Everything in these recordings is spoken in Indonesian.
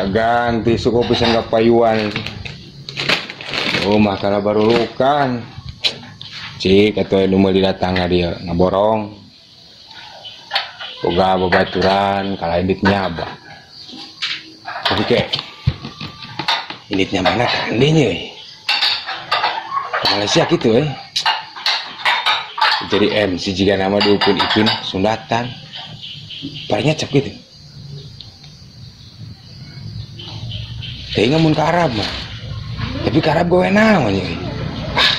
tak ganti suku pisan kapayuan. Rumah karena baru lukan. Cik atau numel didatang dia ngaborong. Boga babaturan kalah inditnya abah. Oke. Inditnya mana kandinya? Malaysia gitu Jadi MC jika nama dukun ikin Sundatan. Parahnya cap gitu. Kayaknya mun ke Arab mah. Tapi ke Arab gue namanya.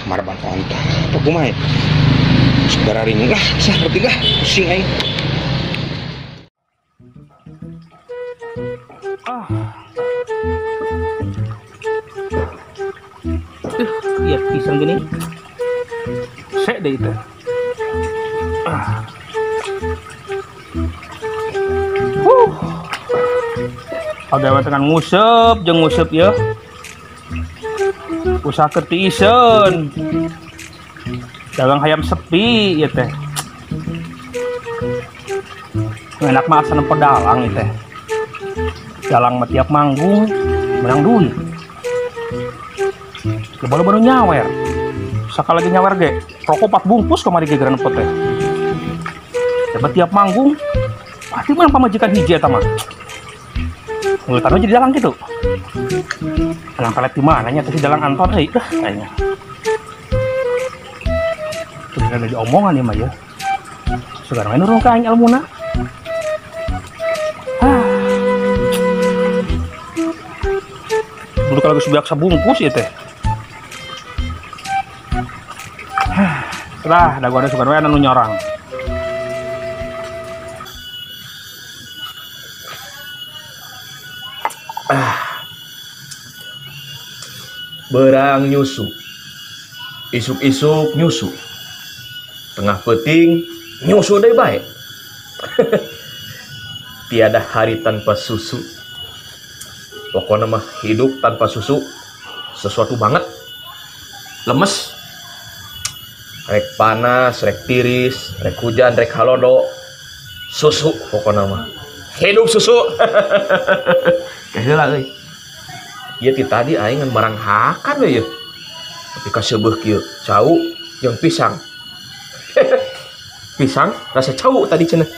Maraban kontak. Apa gue main? Saudara ring lah, seperti lah, pusing aing. Iya pisang gini. Sek deh itu. Ada dengan ngusep, jeung ngusep ya. Usaha ketisen. Dagang hayam sepi ya teh. Enak mah asal pedalang ya teh. Dalang mah tiap manggung menang duit. Baru-baru nyawer. Sekali lagi nyawer ge, rokok 4 bungkus kemari gegeran pot teh. Dapat tiap manggung, pasti menang pamajikan hiji eta mah. Ngeutan jadi dalang gitu. Dalang pelet di mana nya teh dalang Anton dah kayaknya. Sudah ada diomongan ya mah ya. Sekarang ini urang ka aing ilmuna. Dulu kalau geus sabungkus ya teh. Lah, dagu ada suka anu nyorang. Berang nyusu. Isuk-isuk nyusu. Tengah peting nyusu deui bae. Tiada hari tanpa susu. Pokoknya mah hidup tanpa susu sesuatu banget. Lemes. Rek panas, rek tiris, rek hujan, rek halodo, susu pokoknya mah. Hidup susu. Kaheula euy. Ieu ti tadi aing ngan maranghakan we ieu. Tapi ka seubeuh kieu, cau jeung pisang. Pisang rasa cau tadi cenah.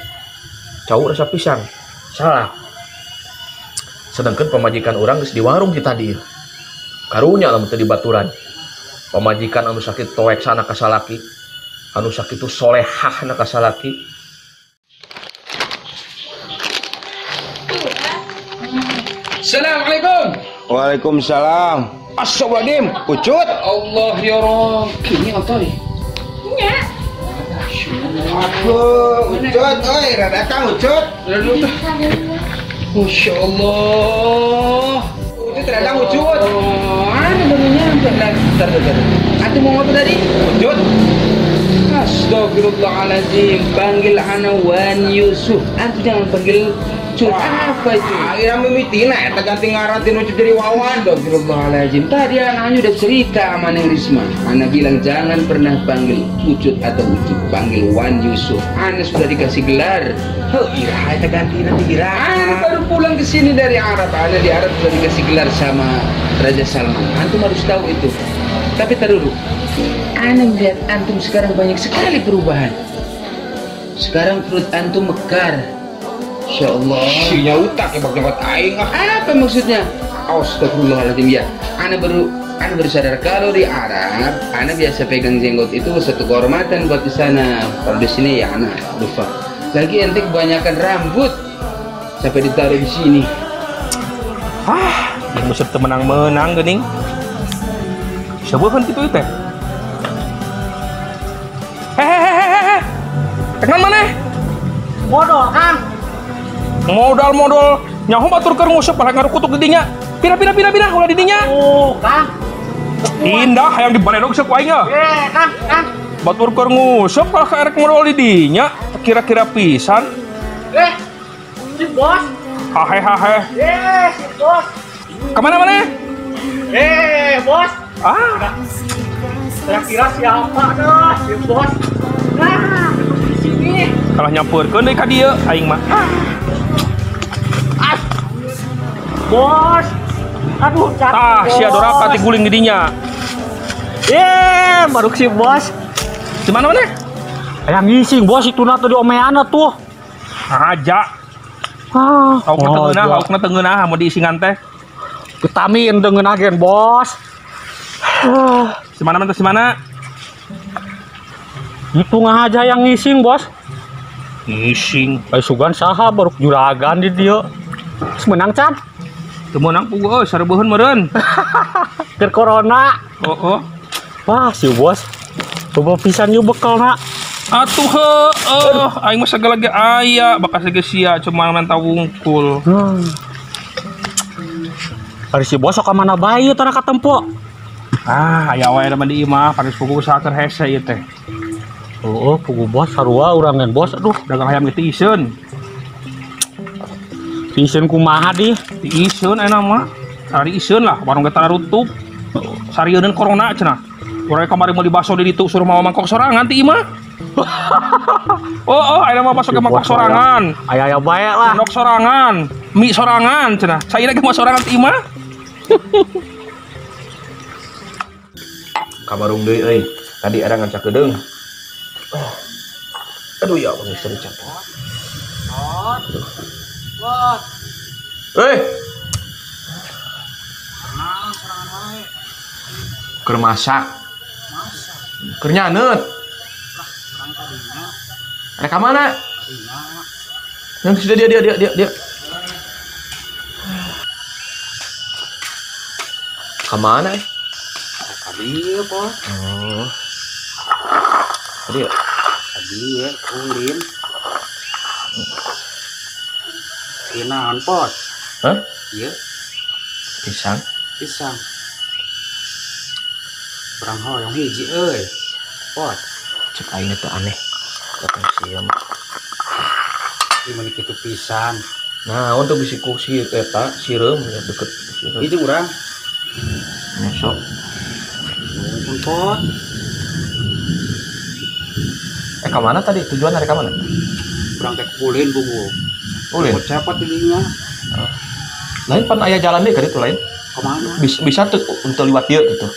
Cau rasa pisang. Salah. Sedangkan pamajikan orang geus di warung ti tadi. Karunya lamun teu di baturan. Pamajikan anu sakit toek sana ka salaki, anu sakit itu solehah na ka salaki. Assalamualaikum. Waalaikumsalam. Assalamualaikum. Ucut. Allah ya Rob. Ini apa nih? Nya. Aku ucut, oi, rada kang ucut. Masya Allah. Ucut rada ucut. Ada barunya bentar. Atu mau apa tadi? Ucut. Astagfirullahaladzim. Panggil ana Wan Yusuf. Antu jangan panggil Cut. Apa itu? Akhirnya mimitina eta ganti ngaratin ucut jadi Wawan. Astagfirullahaladzim. Tadi anaknya udah cerita sama Neng Risma. Ana bilang jangan pernah panggil Ucut atau Ucup, panggil Wan Yusuf. Ana sudah dikasih gelar. Oh iya, eta ganti nanti kira. Ana baru pulang ke sini dari Arab. Ana di Arab sudah dikasih gelar sama Raja Salman. Antum harus tahu itu. Tapi tar dulu. Ana melihat antum sekarang banyak sekali perubahan. Sekarang perut antum mekar. Insya Allah. Sinya utak ya bak aing. Apa maksudnya? Astagfirullahaladzim ya. Ana baru sadar kalau di Arab, ana biasa pegang jenggot itu satu kehormatan buat di sana. Kalau di sini ya ana lupa. Lagi ente kebanyakan rambut sampai ditaruh di sini. Yang musuh menang geuning. Sebuahan gitu teh. Hehehe. Tekan mana? Modal Kang. Modal nyaho batur keur nguseup paling ngarukutuk di dinya. Pira ulah di dinya. Oh, Kang. Indah hayang dibaledog seuk aing ya. Kang. Batur keur nguseup palah karek modal di dinya. Kira-kira pisan. Si bos. Hahe. Si bos. Kemana mana? Bos. Kira-kira siapa dah si bos? Nah, di sini. Kalau nyampeurkeun deui ka dieu aing mah. bos. Aduh, capek. Tah, si Adora pati guling didinya. Baru si bos. Di mana mana? Yang ngising bos itu na tuh di omeana tuh. Aja. Laukna tengeunah mau diisingan teh. Vitamin dengan agen bos. Semana mana semana? Itu aja yang ngising bos. Ngising. Sugan saha baru juragan di dia. Menang can. Temenang puguh sareubeun meureun. Keur corona. Oh. Wah si bos. Coba pisan yuk bekalna. Atuh aing mah sagala ge aya, bakas ge sia cuma menta wungkul. Hari si bos sok ka mana bae tara katempo. Aya wae mah di imah, paris puguh usaha keur hese ieu teh. Puguh bos sarua urangan bos. Aduh, Dagang hayam ge iseun. iseun kumaha di? Di iseun aya mah. Sari iseun lah, warung ge tarutup. Sarieun corona cenah. Urang kamari mau dibaso di ditu suruh mau mangkok sorangan ti imah. Aya mah masuk ke mangkok sorangan. Aya bae lah. Mangkok sorangan, mie sorangan cenah. Saira ge mah sorangan ti imah. Kabarung deui euy. Tadi ada ngancak gedeung. Aduh ya Allah misteri capek. Keur masak. Keur nyaneut. Ada ka mana? Yang sudah dia. Ka mana? Tadi apa? Oh. Tadi ya? Tadi ya, ulin. Inaon pot? Hah? Iya, Pisang? pisang. Perang hoyong hiji euy. Pot, Cek aing teh aneh. Datang siam. ieu mah kitu pisan. Nah, untuk bisi ku si eta sireum ya deket sireum. Hiji urang. Masuk. Nuhun pot. Ka mana tadi? Tujuan hari ka mana? Urang teh ulin bubu. Ulin. Pot cepet didinya. Lain pan aya jalan deui ka ditu lain. Kemana? Bisa tuh untuk liwat dieu gitu.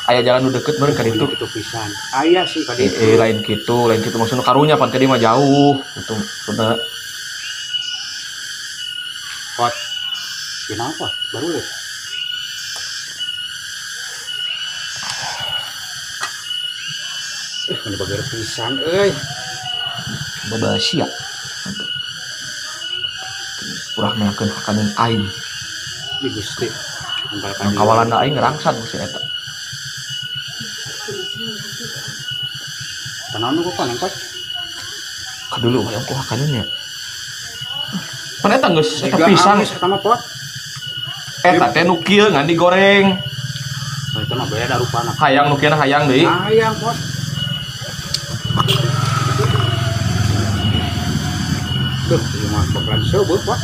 Aya jalan nu deket meureun ka ditu. Kitu pisan. Aya sih ka ditu. Lain gitu maksudna karunya pan ka dieu mah jauh gitu maksudna. Pot. Kenapa? Baru lihat. Ini bager pisan euy. Babasia. Urang melakeun hakaneun aing. Di Gusti. Kawalanna aing ngerangsad si eta. Tanaon nu kan pot? Kadulu hayang ku hakaneun nya. Pan eta geus eta pisang sama pot. eta teh nu kieu ngan digoreng. Itu mah beda rupana. Hayang nu kieu hayang deui. Hayang pot. Tuh, ieu mah bakalan seubeut pot.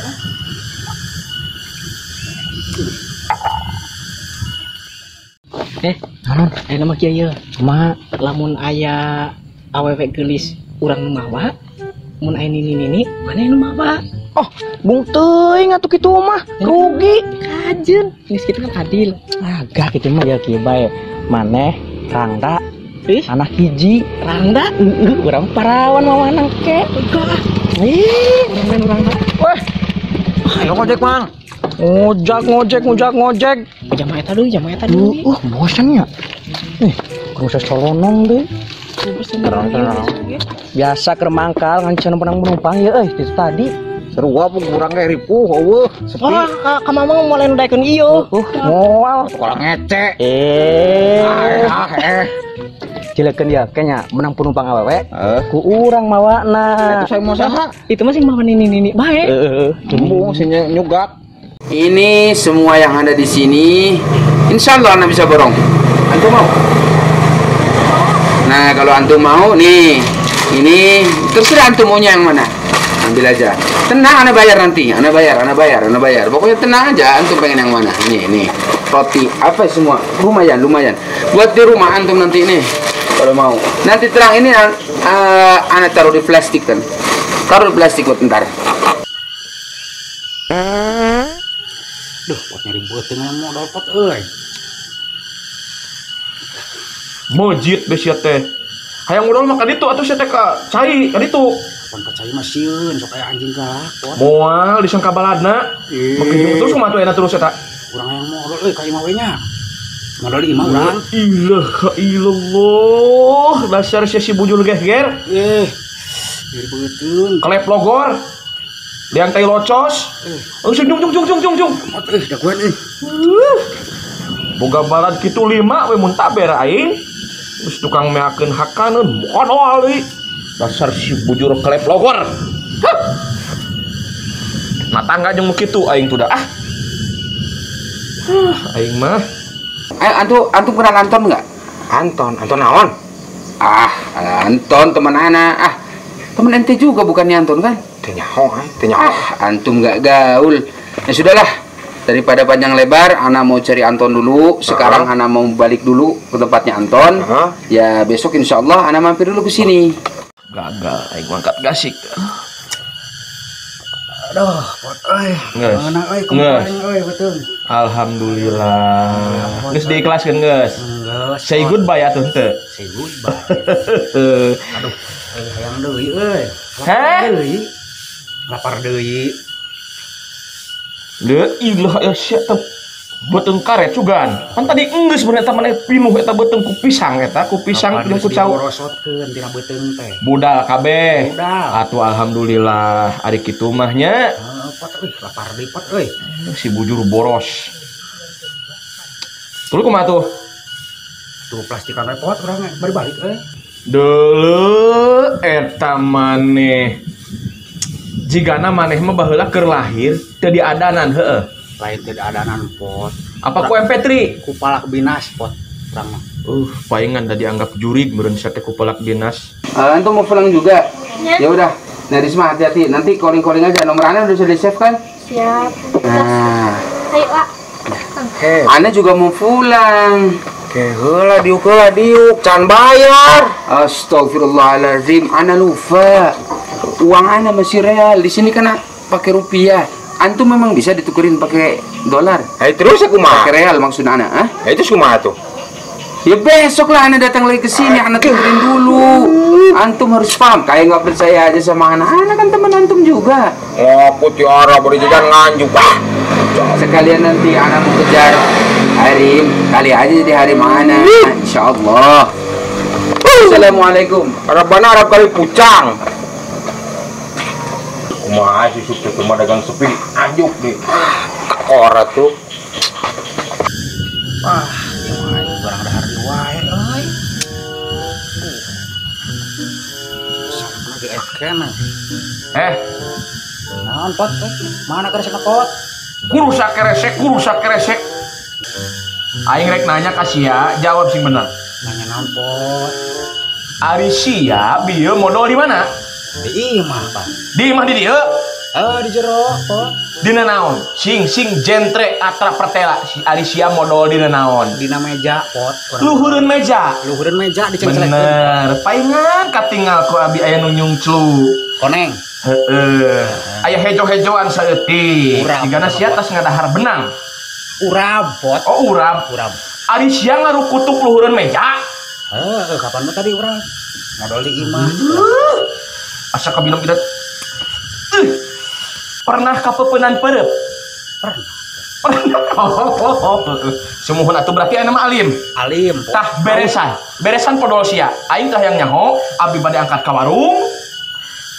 Naon? Nama kieu ieu. Kumaha lamun aya awewe geulis urang nu mawa? Mun aya nini maneh nu mawa? Oh, bung teuing atuh kitu mah rugi. Kajeun, geus kitu kan adil. Agak kitu mah ya kieu bae. Maneh Rangda anak hiji. Rangda? Urang parawan mawanang ke. Enggak. Urang main Rangda. Weh. Ayo ngojek, Mang. Ngojek. Jamaah eta deui. Bosan ya. Proses colonong deh. Biasa keur mangkal ngan penumpang ya itu tadi. Seru apa kurang kayak ripuh eueuh. Sepi. Ka mamang mulai ndaekeun ieu. Moal Sekolah ngece. Cilekeun ya kayaknya menang penumpang awewe. Ku urang mawana. Itu saya mau saha? Itu mah sing mawa nini bae. Tembung sing nyugak. Ini semua yang ada di sini, insya Allah Anda bisa borong. Antum mau? Nah, kalau antum mau, nih, ini terserah antum maunya yang mana. Ambil aja. Tenang, Anda bayar nanti. Anda bayar. Pokoknya tenang aja, antum pengen yang mana. Nih, roti, apa semua, lumayan. Buat di rumah antum nanti nih, kalau mau. Nanti terang ini, Anda taruh di plastik kan. Taruh di plastik buat ntar. Duh, pot nyari beuteung yang modal pot euy. Mojit besiat teh. Hayang modal mah ka ditu atuh sia teh ka cai ka ditu. Pan percaya mah sieun sok aya anjing galak pot. Moal disangka baladna. Begitu terus kumaha tuh enak terus eta. Urang yang modal euy ka imah we nya. Modal di imah urang. Ilaha illallah. Dasar sia si bujur geger. Nyari beuteung. Kelep logor. Liang tai locos. Jung. Pot daguan euy. Boga balad kitu 5 we mun taber aing. Terus tukang meakeun hakaneun modal deui. Dasar si bujur kelep logor. Nah tangga jeung kitu aing tuh dah. Aing mah. Antum kenal Anton nggak? Anton naon? Anton teman ana. Teman ente juga bukannya Anton kan? Teu nyaho. Antum nggak gaul. Ya sudahlah. Daripada panjang lebar, ana mau cari Anton dulu. Sekarang ana mau balik dulu ke tempatnya Anton. Ya besok insya Allah ana mampir dulu ke sini. Gagal aing mangkat gasik. Aduh, pot euy. Mana euy kumaha euy beuteung. Alhamdulillah. Geus diikhlaskeun geus. Geus. Say goodbye atuh teu. Say goodbye. Aduh, hayang deui euy. Lapar deui. Deuh ilah ya sia teh beuteung karet cugan. Kan tadi geus bener eta maneh pinuh eta beuteung ku pisang jeung ku cau. Borosotkeun tina beuteung teh. Budal kabeh. Budal. Atuh alhamdulillah ari kitu mah nya. Pot euy, lapar deui pot euy. Si bujur boros. Tuluy kumaha tuh? Tuh plastikan we pot urang balik euy. Deuleu eta maneh. Jigana maneh mah baheula keur lahir teu diadanan heueuh. Lain tidak adanan pot. Apa ku MP3? Ku palak binas pot. Urang mah. Palingan tadi anggap jurig meureun sia teh ku palak binas. Antum mau pulang juga? Ya udah. Nah, Risma hati-hati. Nanti calling aja. Nomor ana udah di save kan? Siap. Nah. Ayo, Pak. Ana juga mau pulang. Heula diuk can bayar. Astagfirullahaladzim, ana lupa. Uang ana masih real. Di sini kan pakai rupiah. Antum memang bisa ditukerin pakai dolar. Terus aku mah. Pakai real maksud ana, Itu kumaha tuh? Ya besok lah ana datang lagi ke sini, ana tukerin dulu. Antum harus paham. Kayak nggak percaya aja sama ana. Ana kan teman antum juga. Aku tiara beri jajan nganjuk. Sekalian nanti ana mau kejar harim. Kali aja jadi harim ana. Insyaallah. Assalamualaikum. Arabana Arab kali pucang. Kumaha si sup teh mah dagang sepi anjuk deh. Ora tuh. Yang barang dahar di wae euy. Sareng lagi ekena. Naon pot? Mana keresek pot? Kurusak keresek. Aing rek nanya ka sia, jawab sing bener. Nanya naon pot? Ari sia bieu modal di mana? Di imah, Pak. Di imah di dieu? Di jero pot. Dina naon? Sing jentre atra pertela si Ari sia modal dina naon? Dina meja pot. Luhureun meja. Luhureun meja dicengcelekeun. Bener, paingan katinggal ku abi aya nu nyungclu. Koneng. Heeh. Aya hejo-hejoan saeutik. Digana sia tas ngadahar benang. Urab pot. Oh, urab. Ari sia ngarukutuk luhureun meja. Kapan mah tadi urang modal di imah. Asa kabina-bina. Pernah kapeupeunan peureup? Pernah. Sumuhun atuh berarti aya mah alim. Alim. Tah beresan podol sia. Aing tah yang nyaho, abi bade angkat ka warung.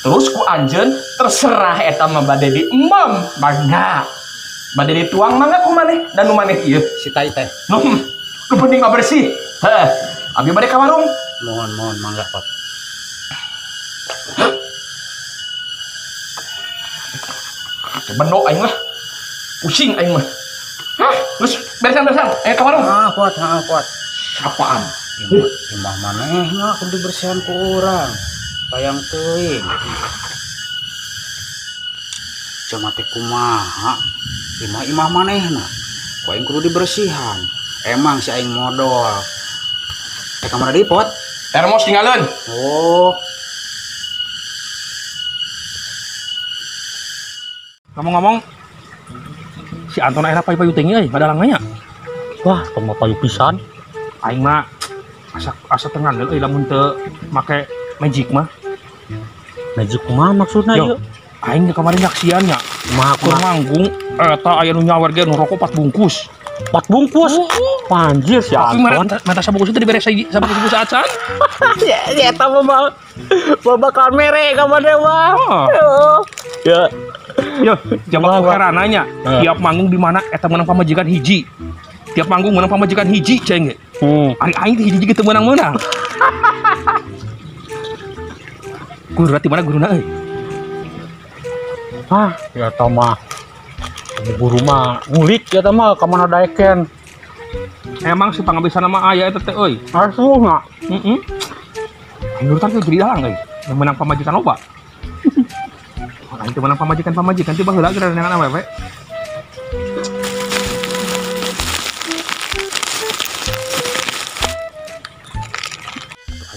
Terus ku anjeun terserah eta mah bade di emam, mangga. Bade dituang mangga ku maneh dan nu maneh ieu. Si tai teh. Nu penting mah bersih. Heeh. Abi bade ka warung. Mohon mangga pot. Bendo aing mah. Pusing aing mah. Terus beresan. Ayo ka warung. Pot. Apaan? Imah manehna kudu dibersihan ku urang. Bayang teuing. Cuma teh kumaha? Imah manehna. Ku aing kudu dibersihan. Emang si aing modal. Kamar di pot. Termos tinggalin. Oh. Ngomong-ngomong, Si Anton akhirnya payu-payu tinggi padahal nya. Wah, tong payu pisan. Aing mah asa tengan deui lamun teu make magic mah. Magic kumaha maksudna Yo, ieu? aing ge kemarin nyaksian nya. Kumaha Keur manggung eta aya nu nyawer ge nu rokok 4 bungkus. 4 bungkus. Panjir si Tapi Anton. mata sabungkus itu diberes sabungkus acan. Ya eta mah bakal mere ka mah mah. Ya. Yo, jabak herananya. Tiap manggung di mana eta menang pamajikan hiji. Tiap manggung menang pamajikan hiji ceng ge. Ari aing teh hiji teu menang-menang. Guru di mana guruna euy? Ah, ya eta mah. Guru mah ngulik ya eta mah ka mana daeken. Emang si pangabisan nama aya eta teh euy. Asuna. Heeh. Aing urang teh jadi dalang euy. Yang menang pamajikan loba. Aing teh menang pamajikan teh baheula geus nengan awewe.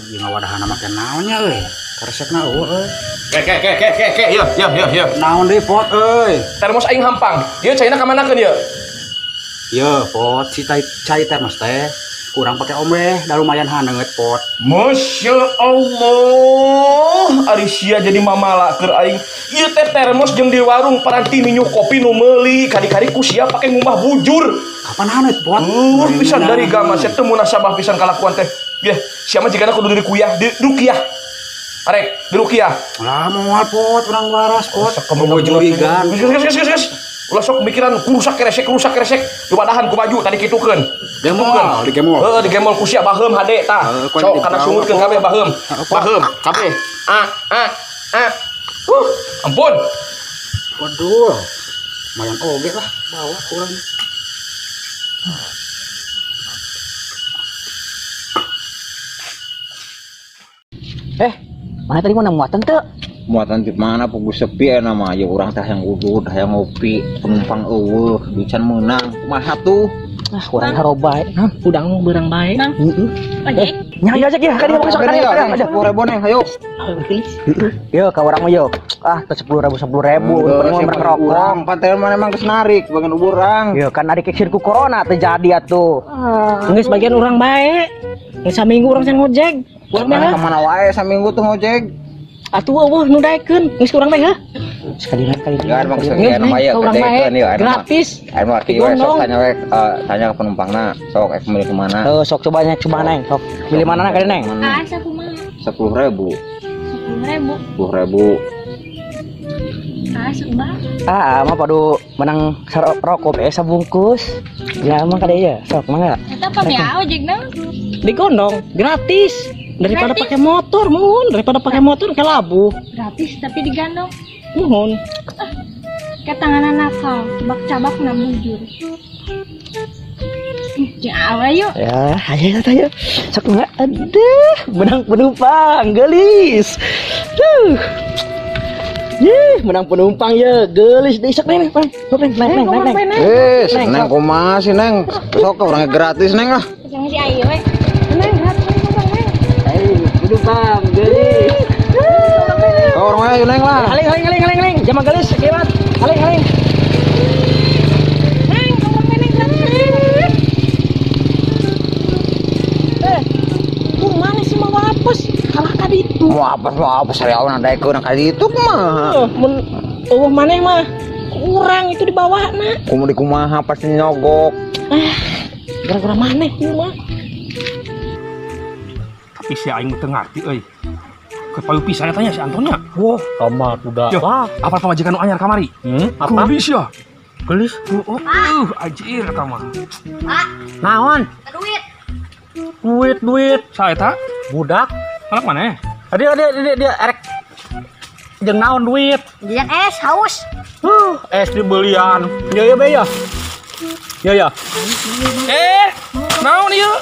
Ieu ngawadahana make naonnya euy? Karesekna euy. Yo. Naon deui pot euy? Termos aing hampang. Ieu caina ka manakeun ieu? Ieu pot si cai termos teh kurang pakai ombe, da lumayan haneut pot. Masya Allah, ari sia jadi mamala keur aing. Ieu teh termos jeung di warung paranti minum kopi nu meuli, kadi-kadi ku sia pake ngumah bujur. Kapan haneut pot? Pisan dari gama sia teu munasabah pisan kalakuan teh. Yeh, sia mah jigana kudu diruqyah, diruqyah. Arek, diruqyah. Lah moal pot, urang waras pot. Kamu jurigan. Geus. Ulah sok mikiran kurusak keresek. Dibadahan ku maju tadi kitukeun. Gemol, di gemol. Heeh, di gemol ku sia baheum hade tah. Sok kana sumutkeun kabeh baheum. Baheum kabeh. Ampun. Waduh. Mayan oge lah bawa kurang. Mana tadi mau muatan tuh? Muatan di mana pugu sepi ya nama ya orang teh yang udud yang ngopi penumpang eueuh ducan menang kumaha tuh Kurang haroba, udang berang baik. Nyai aja ya, kan dia mau kesana ya. Ada 10.000 neng, ayo. Yo, ke orang mah yo. Ah, ke 10.000. Pengen merokok. Urang pantai mana emang geus narik bagian urang. Yo, kan ada keksirku corona terjadi atuh. Geus bagian orang baik. Geus saminggu urang sen ngojek. Urang mana kemana wae saminggu tuh ngojek. Atuh eueuh nu daekeun, geus urang bae ha. Sekali kali. Ya, emang sekian mah ya kedekeun ya. Gratis. Anu arti we sok tanya ke penumpangna, sok milih kemana. Sok coba neng, sok. Milih mana kali neng? Asa kumaha? 10.000. 10.000. 10.000. Asa ubah. Mah padu menang rokok sabungkus. Ya emang kada ya, sok mangga. Eta pakai ojekna? Digondong, gratis. Daripada pakai motor, mohon. Daripada pakai motor ke labu. Gratis tapi digandong. Mohon. Ketanganan nakal, cabak-cabak na bujur. Jawa yuk. Ya, ayo. Sok enggak? Aduh, menang penumpang, gelis. Menang penumpang ya, gelis. Sok neng. Neng kumaha sih neng? Sok orangnya gratis neng lah. Jangan si Ayu we. Neng gratis penumpang neng. Penumpang, gelis. Kau orangnya ayo neng lah. Haling. Jama gelis, lewat. Haling. Neng, ngomong neng gratis. Kumana sih mau apes? Kalah tadi itu. Mau apa sariawan daekeun ka ditu kumaha? Maneh mah kurang itu di bawah na. Kumu di kumaha pasti nyogok. Gara-gara maneh ieu mah. Tapi si aing teu ngarti euy. Kepayu pisan tanya si Antonnya. Wah, kamar udah. Yo, apa pamajikan nu anyar kamari? Apa? Gelis ya. Gelis? Anjir eta mah. Naon? Duit. Duit. Saeta Budak. anak mana? Dia erek jeung naon duit. Jajan es haus. Es dibelian. Ya be ya. Ya. Naon ieu?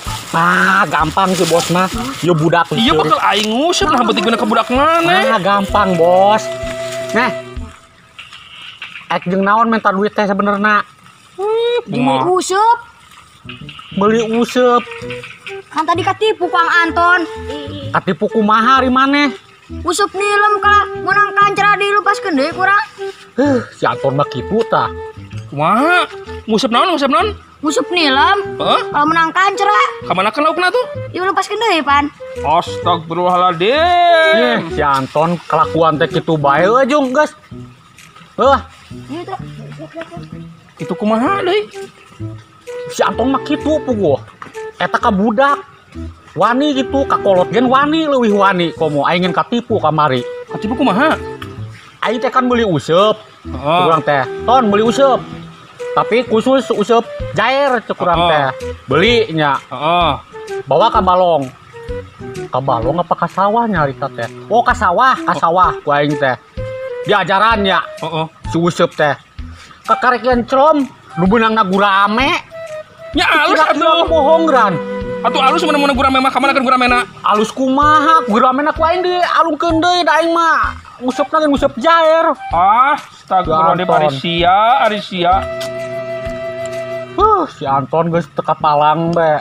Gampang sih bos mah. Ya budak. Iya bakal aing ngusut nah beuti guna ke budak maneh. Gampang bos. Nah. Ek jeung naon minta duit teh sebenarnya. Beli usup. Beli useup. Kan tadi katipu Kang Anton. Katipu kumaha ari maneh? Usup nilem kala menang kancara dilupaskeun deui kurang. Si Anton mah kitu tah. Wah, ngusep naon? Usup nilam. Heeh. Kalau menangkan cerak. Kamana kan laukna tuh? Ieu lepaskeun deui, Pan. Astagfirullahaladzim. Si Anton kelakuan teh kitu bae we Jung, geus. Ieu teh. Itu kumaha deui? Si Anton mah kitu puguh. Eta ka budak. Wani gitu, kakolot gen wani leuwih wani komo aing ngen katipu kamari. Katipu kumaha? Aing teh kan beli useup. Heeh. Kurang teh. Ton beli useup. Tapi khusus useup jair cek kurang teh. Beli nya. Heeh. Bawa ka balong. Ka balong apa ka sawah nyarita teh? Oh ka sawah ku aing teh. Diajaran nya. Heeh. Si useup teh. Kakarekeun celom nu beunangna gurame. Nya alus atuh. Bohong gran. Atuh alus mana-mana gurame mah kamana kan guramena? Alus kumaha? Guramena ku aing dialungkeun deui da aing mah. Usupna geus usup jair. Astagfirullahaladzim, Arisia. Si Anton geus teu kapalang be.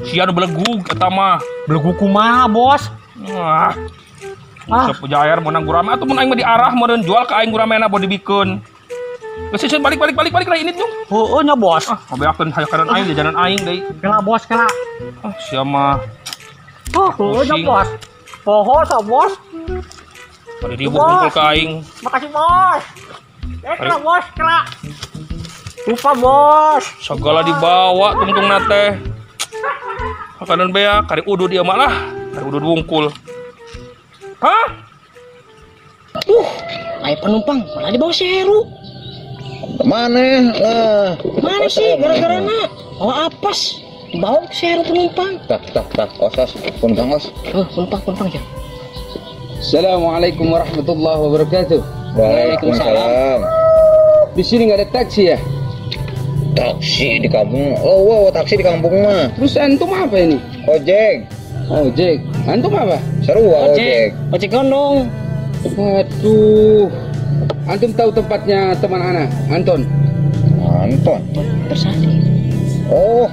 Sia nu belegug eta mah. Belegu kumaha, Bos? Usep jair meunang gurame atuh mun aing mah diarah meureun jual ka aing guramena bodi bikeun. Geus seuseut balik lah ini Jung. Heueuh nya, Bos. Ngabeakeun hayakaran aing jajanan aing deui. Kela, Bos, kela. Sia mah. Heueuh nya, Bos. Poho sa, Bos. Bari dibungkul ka aing. Makasih, Bos. Kela, Bos, kela. Lupa, Bos. Segala dibawa tungtungna teh. Makanan bea kari udu dia mah lah. Kari udu bungkul. Hah? Ayo penumpang malah dibawa si Heru. Kemana lah? Mana sih gara-garana? Oh apes. Dibawa si Heru penumpang. Tak, osas, penumpang os. Penumpang ya. Assalamualaikum warahmatullahi wabarakatuh. Waalaikumsalam. Di sini nggak ada taksi ya? Taksi di kampung. Oh, taksi di kampung mah. Terus antum apa ini? Ojek. Ojek. Antum apa? Seru ojek. Ojek gondong. Waduh. Antum tahu tempatnya teman Ana, Anton? Anton. Tersadi. Oh.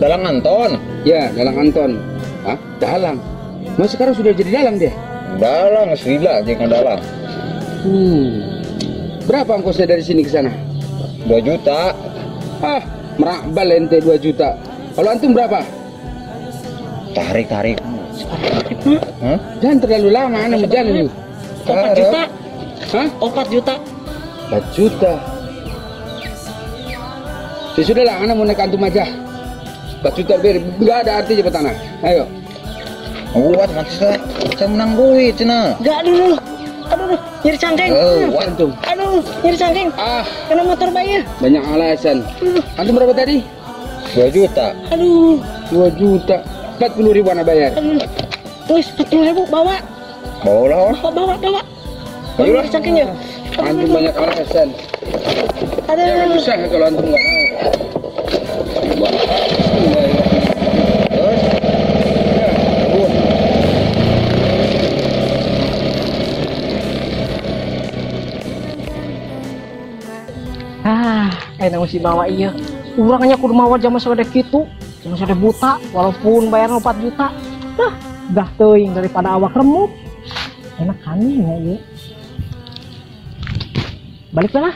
Dalang Anton. Ya, Dalang Anton. Hah? Dalang. Mas sekarang sudah jadi dalang dia? Dalang, Srila jangan dalang. Berapa ongkosnya dari sini ke sana? 2 juta. Ah, merakbal ente 2 juta. Kalau antum berapa? Tarik. Hah? Jangan terlalu lama, Ana mau jalan yuk. 4 juta. Hah? 4 juta. 4 juta. Ya sudahlah, Ana mau naik antum aja. 4 juta biar nggak ada arti cepet Ana. Ayo. Buat mati saya menang duit cina. Enggak dulu. Aduh, nyeri cangkeng. Antum. Aduh, nyeri cangkeng. Kena motor bayar. Banyak alasan. Antum berapa tadi? 2 juta. Aduh. 2 juta. 40.000 Ana bayar. Tulis 40.000 bawa. Bawa. Nyeri cangkeng ya. Antum banyak alasan. Jangan susah kalau antum nggak mau. Enak mesti bawa iya. Urangnya kudu mawa jama sode kitu. Jama sode buta walaupun bayar 4 juta. Dah teuing daripada awak remuk. Enak kan ya ieu. Balik lah.